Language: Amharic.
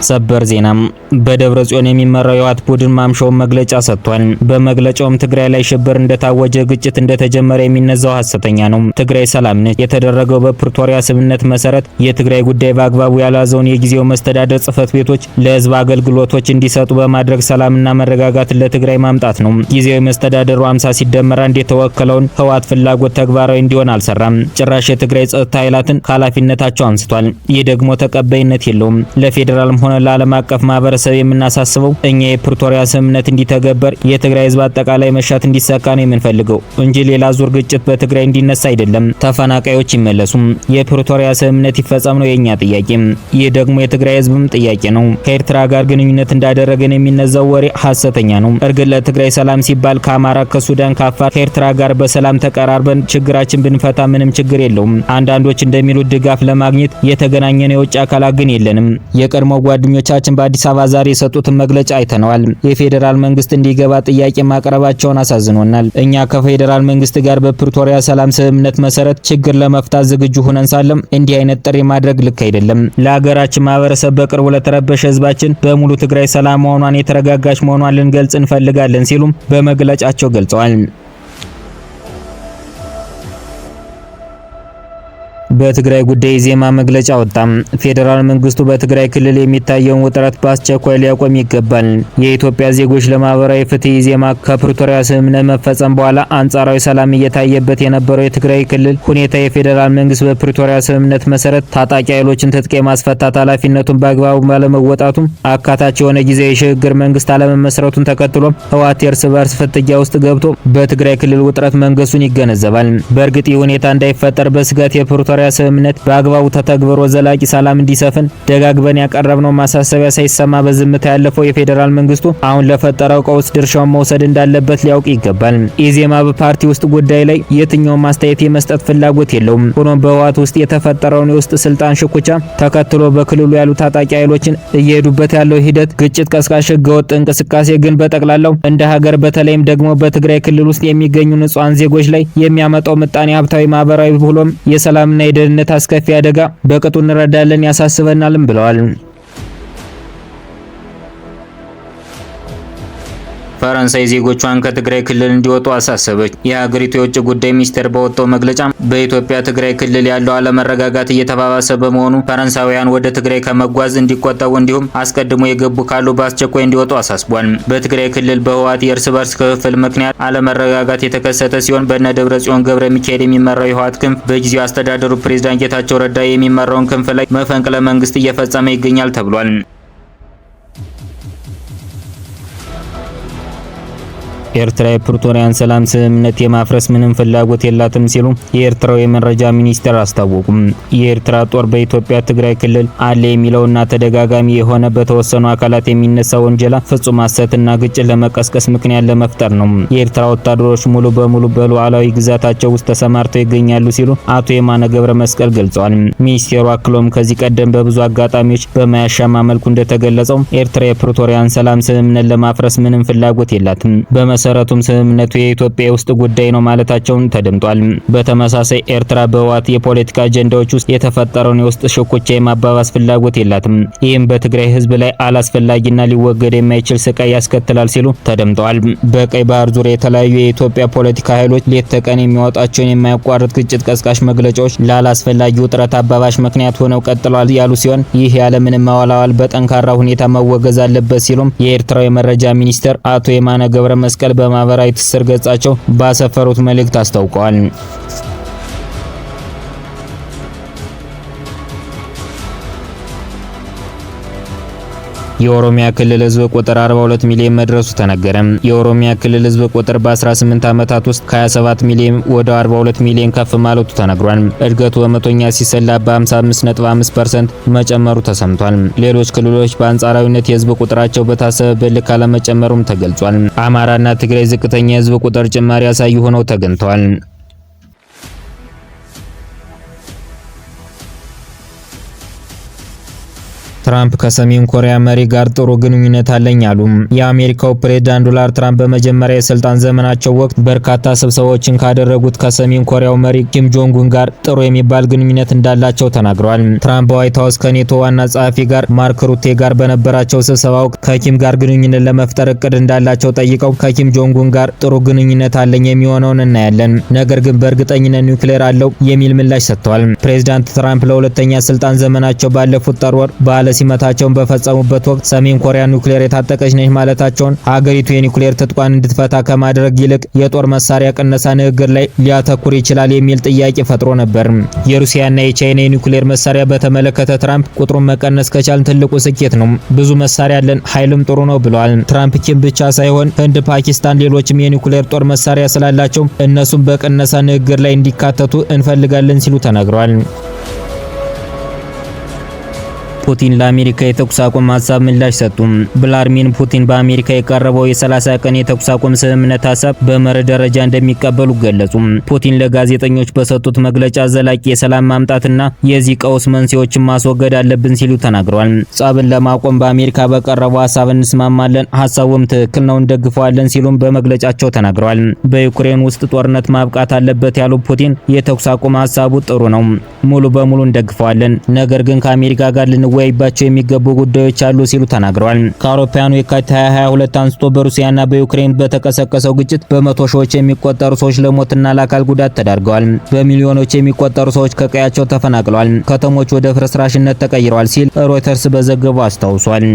ሰበር ዜናም በደብረ ጽዮን የሚመራው የህወሓት ቡድን ማምሻውን መግለጫ ሰጥቷል። በመግለጫውም ትግራይ ላይ ሽብር እንደታወጀ፣ ግጭት እንደተጀመረ የሚነዛው ሐሰተኛ ነው። ትግራይ ሰላም ነች። የተደረገው በፕሪቶሪያ ስምምነት መሰረት የትግራይ ጉዳይ በአግባቡ ያልያዘውን የጊዜው መስተዳደር ጽህፈት ቤቶች ለህዝብ አገልግሎቶች እንዲሰጡ በማድረግ ሰላምና መረጋጋትን ለትግራይ ማምጣት ነው። ጊዜው መስተዳደሩ 50 ሲደመር አንድ የተወከለውን ህወሓት ፍላጎት ተግባራዊ እንዲሆን አልሰራም። ጭራሽ የትግራይ ጸጥታ ኃይላትን ከኃላፊነታቸው አንስቷል። ይህ ደግሞ ተቀባይነት የለውም። ለፌዴራልም ሆነ ለዓለም አቀፍ ማህበረሰብ የምናሳስበው እኛ የፕሪቶሪያ ስምምነት እንዲተገበር የትግራይ ህዝብ አጠቃላይ መሻት እንዲሳካ ነው የምንፈልገው እንጂ ሌላ ዙር ግጭት በትግራይ እንዲነሳ አይደለም። ተፈናቃዮች ይመለሱም፣ የፕሪቶሪያ ስምምነት ይፈጸም ነው የኛ ጥያቄ። ይህ ደግሞ የትግራይ ህዝብም ጥያቄ ነው። ከኤርትራ ጋር ግንኙነት እንዳደረገን የሚነዛው ወሬ ሐሰተኛ ነው። እርግጥ ለትግራይ ሰላም ሲባል ከአማራ፣ ከሱዳን፣ ከአፋር፣ ከኤርትራ ጋር በሰላም ተቀራርበን ችግራችን ብንፈታ ምንም ችግር የለውም። አንዳንዶች እንደሚሉት ድጋፍ ለማግኘት የተገናኘነው የውጭ አካላት ግን የለንም። የቀድሞ ጓደኞቻችን በአዲስ አበባ ዛሬ የሰጡትን መግለጫ አይተነዋል። የፌዴራል መንግስት እንዲገባ ጥያቄ ማቅረባቸውን አሳዝኖናል። እኛ ከፌዴራል መንግስት ጋር በፕሪቶሪያ ሰላም ስምምነት መሰረት ችግር ለመፍታት ዝግጁ ሆነን ሳለም እንዲህ አይነት ጥሪ ማድረግ ልክ አይደለም። ለሀገራችን ማህበረሰብ በቅርቡ ለተረበሸ ህዝባችን በሙሉ ትግራይ ሰላም መሆኗን የተረጋጋች መሆኗን ልንገልጽ እንፈልጋለን ሲሉም በመግለጫቸው ገልጸዋል። በትግራይ ጉዳይ ዜማ መግለጫ ወጣም። ፌዴራል መንግስቱ በትግራይ ክልል የሚታየውን ውጥረት በአስቸኳይ ሊያቆም ይገባል። የኢትዮጵያ ዜጎች ለማህበራዊ ፍትህ ዜማ ከፕሪቶሪያ ስምምነት መፈጸም በኋላ አንጻራዊ ሰላም እየታየበት የነበረው የትግራይ ክልል ሁኔታ የፌዴራል መንግስት በፕሪቶሪያ ስምምነት መሰረት ታጣቂ ኃይሎችን ትጥቅ የማስፈታት ኃላፊነቱን በአግባቡ ባለመወጣቱም አካታች የሆነ ጊዜያዊ የሽግግር መንግስት አለመመስረቱን ተከትሎ ህወሓት የእርስ በርስ ፍትጊያ ውስጥ ገብቶ በትግራይ ክልል ውጥረት መንገሱን ይገነዘባል። በእርግጥ ይህ ሁኔታ እንዳይፈጠር በስጋት የፕሪቶሪያ ስምምነት በአግባቡ ተተግብሮ ዘላቂ ሰላም እንዲሰፍን ደጋግበን ያቀረብነው ማሳሰቢያ ሳይሰማ በዝምታ ያለፈው የፌዴራል መንግስቱ አሁን ለፈጠረው ቀውስ ድርሻውን መውሰድ እንዳለበት ሊያውቅ ይገባል። ኢዜማ በፓርቲ ውስጥ ጉዳይ ላይ የትኛውም ማስተያየት የመስጠት ፍላጎት የለውም። ሆኖም በህወሓት ውስጥ የተፈጠረውን የውስጥ ስልጣን ሽኩቻ ተከትሎ በክልሉ ያሉ ታጣቂ ኃይሎችን እየሄዱበት ያለው ሂደት ግጭት ቀስቃሽ ህገወጥ እንቅስቃሴ ግን በጠቅላላው እንደ ሀገር በተለይም ደግሞ በትግራይ ክልል ውስጥ የሚገኙ ንጹሃን ዜጎች ላይ የሚያመጣው ምጣኔ ሀብታዊ፣ ማህበራዊ ብሎም የሰላምና የደህንነት አስከፊ አደጋ በቅጡ እንረዳለን፣ ያሳስበናልም ብለዋል። ፈረንሳይ ዜጎቿን ከትግራይ ክልል እንዲወጡ አሳሰበች። የሀገሪቱ የውጭ ጉዳይ ሚኒስቴር በወጣው መግለጫ በኢትዮጵያ ትግራይ ክልል ያለው አለመረጋጋት እየተባባሰ በመሆኑ ፈረንሳውያን ወደ ትግራይ ከመጓዝ እንዲቆጠቡ እንዲሁም አስቀድሞ የገቡ ካሉ በአስቸኳይ እንዲወጡ አሳስቧል። በትግራይ ክልል በህወሓት የእርስ በርስ ክፍፍል ምክንያት አለመረጋጋት የተከሰተ ሲሆን በነ ደብረ ጽዮን ገብረ ሚካኤል የሚመራው የህወሓት ክንፍ በጊዜው አስተዳደሩ ፕሬዝዳንት ጌታቸው ረዳ የሚመራውን ክንፍ ላይ መፈንቅለ መንግስት እየፈጸመ ይገኛል ተብሏል። ኤርትራ የፕሪቶሪያን ሰላም ስምምነት የማፍረስ ምንም ፍላጎት የላትም ሲሉ የኤርትራው የመረጃ ሚኒስቴር አስታወቁም። የኤርትራ ጦር በኢትዮጵያ ትግራይ ክልል አለ የሚለውና ተደጋጋሚ የሆነ በተወሰኑ አካላት የሚነሳ ወንጀላ ፍጹም ሐሰትና ግጭት ለመቀስቀስ ምክንያት ለመፍጠር ነው። የኤርትራ ወታደሮች ሙሉ በሙሉ በሉዓላዊ ግዛታቸው ውስጥ ተሰማርተው ይገኛሉ ሲሉ አቶ የማነ ገብረ መስቀል ገልጸዋል። ሚኒስቴሩ አክሎም ከዚህ ቀደም በብዙ አጋጣሚዎች በማያሻማ መልኩ እንደተገለጸው ኤርትራ የፕሪቶሪያን ሰላም ስምምነት ለማፍረስ ምንም ፍላጎት የላትም። መሰረቱም ስምምነቱ የኢትዮጵያ ውስጥ ጉዳይ ነው ማለታቸውን ተደምጧል። በተመሳሳይ ኤርትራ በህወሓት የፖለቲካ አጀንዳዎች ውስጥ የተፈጠረውን የውስጥ ሽኩቻ የማባባስ ፍላጎት የላትም። ይህም በትግራይ ህዝብ ላይ አላስፈላጊና ሊወገድ የማይችል ስቃይ ያስከትላል ሲሉ ተደምጠዋል። በቀይ ባህር ዙሪያ የተለያዩ የኢትዮጵያ ፖለቲካ ኃይሎች ሌት ተቀን የሚያወጣቸውን የማያቋርጥ ግጭት ቀስቃሽ መግለጫዎች ላላስፈላጊ ውጥረት አባባሽ ምክንያት ሆነው ቀጥለዋል ያሉ ሲሆን ይህ ያለምንም ማወላወል በጠንካራ ሁኔታ መወገዝ አለበት ሲሉም የኤርትራው የመረጃ ሚኒስትር አቶ የማነ ገብረ መስቀል በማህበራዊ ትስስር ገጻቸው ባሰፈሩት መልእክት አስታውቀዋል። የኦሮሚያ ክልል ህዝብ ቁጥር 42 ሚሊዮን መድረሱ ተነገረ። የኦሮሚያ ክልል ህዝብ ቁጥር በ18 ዓመታት ውስጥ ከ27 ሚሊዮን ወደ 42 ሚሊዮን ከፍ ማለቱ ተነግሯል። እድገቱ በመቶኛ ሲሰላ በ55.5% መጨመሩ ተሰምቷል። ሌሎች ክልሎች በአንጻራዊነት የህዝብ ቁጥራቸው በታሰበበት ልክ አለመጨመሩም ተገልጿል። አማራና ትግራይ ዝቅተኛ የህዝብ ቁጥር ጭማሪ ያሳዩ ሆነው ተገኝተዋል። ትራምፕ ከሰሜን ኮሪያ መሪ ጋር ጥሩ ግንኙነት አለኝ አሉ። የአሜሪካው ፕሬዝዳንት ዶናልድ ትራምፕ በመጀመሪያ የስልጣን ዘመናቸው ወቅት በርካታ ስብሰባዎችን ካደረጉት ከሰሜን ኮሪያው መሪ ኪም ጆንግ ኡን ጋር ጥሩ የሚባል ግንኙነት እንዳላቸው ተናግረዋል። ትራምፕ በዋይት ሀውስ ከኔቶ ዋና ጸሐፊ ጋር ማርክ ሩቴ ጋር በነበራቸው ስብሰባ ወቅት ከኪም ጋር ግንኙነት ለመፍጠር እቅድ እንዳላቸው ጠይቀው ከኪም ጆንግ ኡን ጋር ጥሩ ግንኙነት አለኝ የሚሆነውን እናያለን፣ ነገር ግን በእርግጠኝነት ኒውክሌር አለው የሚል ምላሽ ሰጥተዋል። ፕሬዝዳንት ትራምፕ ለሁለተኛ ስልጣን ዘመናቸው ባለፉት ጥር ወር በዓለ ሲመታቸውን በፈጸሙበት ወቅት ሰሜን ኮሪያ ኒውክሌር የታጠቀች ነች ማለታቸውን ሀገሪቱ የኒውክሌር ትጥቋን እንድትፈታ ከማድረግ ይልቅ የጦር መሳሪያ ቅነሳ ንግግር ላይ ሊያተኩር ይችላል የሚል ጥያቄ ፈጥሮ ነበር። የሩሲያና የቻይና የኒውክሌር መሳሪያ በተመለከተ ትራምፕ ቁጥሩን መቀነስ ከቻልን ትልቁ ስኬት ነው፣ ብዙ መሳሪያ አለን፣ ኃይልም ጥሩ ነው ብለዋል። ትራምፕ ኪም ብቻ ሳይሆን ህንድ፣ ፓኪስታን፣ ሌሎችም የኒውክሌር ጦር መሳሪያ ስላላቸው እነሱም በቅነሳ ንግግር ላይ እንዲካተቱ እንፈልጋለን ሲሉ ተናግረዋል። ፑቲን ለአሜሪካ የተኩስ አቁም ሀሳብ ምላሽ ሰጡ። ቭላድሚር ፑቲን በአሜሪካ የቀረበው የ30 ቀን የተኩስ አቁም ስምምነት ሀሳብ በመርህ ደረጃ እንደሚቀበሉ ገለጹ። ፑቲን ለጋዜጠኞች በሰጡት መግለጫ ዘላቂ የሰላም ማምጣትና የዚህ ቀውስ መንስኤዎችን ማስወገድ አለብን ሲሉ ተናግረዋል። ጸብን ለማቆም በአሜሪካ በቀረበው ሀሳብ እንስማማለን፣ ሀሳቡም ትክክል ነው፣ እንደግፈዋለን ሲሉም በመግለጫቸው ተናግረዋል። በዩክሬን ውስጥ ጦርነት ማብቃት አለበት ያሉ ፑቲን የተኩስ አቁም ሀሳቡ ጥሩ ነው፣ ሙሉ በሙሉ እንደግፈዋለን፣ ነገር ግን ከአሜሪካ ጋር ወይባቸው የሚገቡ ጉዳዮች አሉ ሲሉ ተናግረዋል። ከአውሮፓውያኑ የካቲት 2022 አንስቶ በሩሲያና በዩክሬን በተቀሰቀሰው ግጭት በመቶ ሺዎች የሚቆጠሩ ሰዎች ለሞትና ለአካል ጉዳት ተዳርገዋል። በሚሊዮኖች የሚቆጠሩ ሰዎች ከቀያቸው ተፈናቅለዋል። ከተሞች ወደ ፍርስራሽነት ተቀይረዋል ሲል ሮይተርስ በዘገባው አስታውሷል።